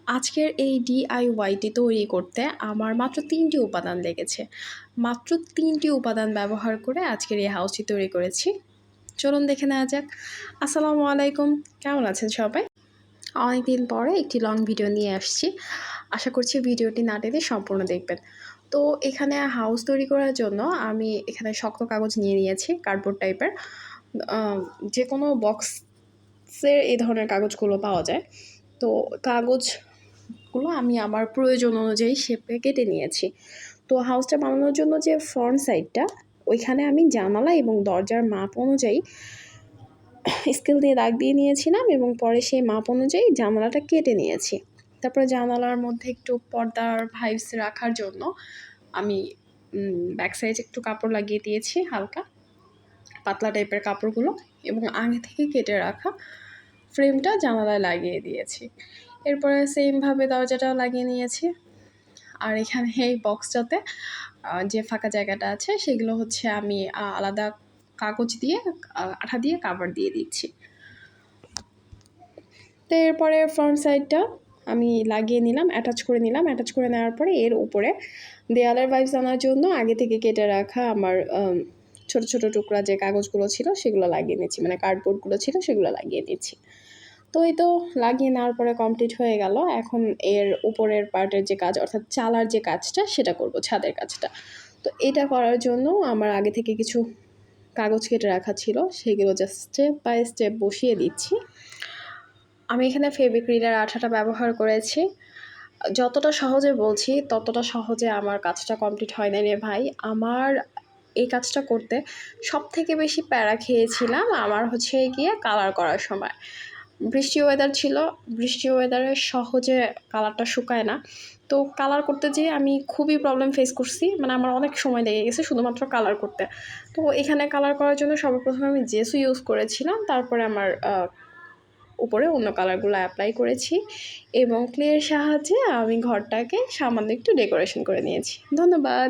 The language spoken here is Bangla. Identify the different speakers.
Speaker 1: আজকের এই ডিআইওয়াইটি তৈরি করতে আমার মাত্র ৩টি উপাদান লেগেছে। মাত্র ৩টি উপাদান ব্যবহার করে আজকের এই হাউসটি তৈরি করেছি। চলুন দেখে নেওয়া যাক। আসসালামু আলাইকুম, কেমন আছেন সবাই? অনেকদিন পরে একটি লং ভিডিও নিয়ে আসছি। আশা করছি ভিডিওটি না টেনে সম্পূর্ণ দেখবেন। তো এখানে হাউস তৈরি করার জন্য আমি এখানে শক্ত কাগজ নিয়ে নিয়েছি, কার্ডবোর্ড টাইপের। যে কোনো বক্সের এই ধরনের কাগজগুলো পাওয়া যায়। তো কাগজগুলো আমি আমার প্রয়োজন অনুযায়ী শেপে কেটে নিয়েছি। তো হাউসটা বানানোর জন্য যে ফ্রন্ট সাইডটা, ওইখানে আমি জানালা এবং দরজার মাপ অনুযায়ী স্কেল দিয়ে দাগ দিয়ে নিয়েছিলাম এবং পরে সেই মাপ অনুযায়ী জানালাটা কেটে নিয়েছি। তারপরে জানালার মধ্যে একটু পর্দার ভাইবস রাখার জন্য আমি ব্যাক সাইডে একটু কাপড় লাগিয়ে দিয়েছি, হালকা পাতলা টাইপের কাপড়গুলো, এবং আগে থেকে কেটে রাখা ফ্রেমটা জানালায় লাগিয়ে দিয়েছি। এরপরে সেমভাবে দরজাটাও লাগিয়ে নিয়েছি। আর এখানে এই বক্সটাতে যে ফাঁকা জায়গাটা আছে সেগুলো হচ্ছে আমি আলাদা কাগজ দিয়ে আঠা দিয়ে কাভার দিয়ে দিচ্ছি। তো এরপরে ফ্রন্ট সাইডটা আমি লাগিয়ে নিলাম, অ্যাটাচ করে নিলাম। অ্যাটাচ করে নেওয়ার পরে এর উপরে দেয়ালের ভাইবস আনার জন্য আগে থেকে কেটে রাখা আমার ছোট ছোট টুকরা যে কাগজগুলো ছিল সেগুলো লাগিয়ে নিচ্ছি, মানে কার্ডবোর্ডগুলো ছিল সেগুলো লাগিয়ে নিচ্ছি। তো এই তো লাগিয়ে নেওয়ার পরে কমপ্লিট হয়ে গেল। এখন এর উপরের পার্টের যে কাজ, অর্থাৎ চালার যে কাজটা, সেটা করব, ছাদের কাজটা। তো এটা করার জন্য আমার আগে থেকে কিছু কাগজ কেটে রাখা ছিল, সেগুলো জাস্ট স্টেপ বাই স্টেপ বসিয়ে দিচ্ছি। আমি এখানে ফেভিক্রিলের আঠাটা ব্যবহার করেছি। যতটা সহজে বলছি ততটা সহজে আমার কাজটা কমপ্লিট হয় না রে ভাই। আমার এই কাজটা করতে সবথেকে বেশি প্যারা খেয়েছিলাম আমার হচ্ছে গিয়ে কালার করার সময়। বৃষ্টি ওয়েদার ছিল, বৃষ্টি ওয়েদারে সহজে কালারটা শুকায় না। তো কালার করতে যেয়ে আমি খুবই প্রবলেম ফেস করছি, মানে আমার অনেক সময় লেগে গেছে শুধুমাত্র কালার করতে। তো এখানে কালার করার জন্য সর্বপ্রথমে আমি জেসু ইউজ করেছিলাম, তারপরে আমার উপরে অন্য কালারগুলো অ্যাপ্লাই করেছি এবং ক্লের সাহায্যে আমি ঘরটাকে সামান্য একটু ডেকোরেশন করে নিয়েছি। ধন্যবাদ।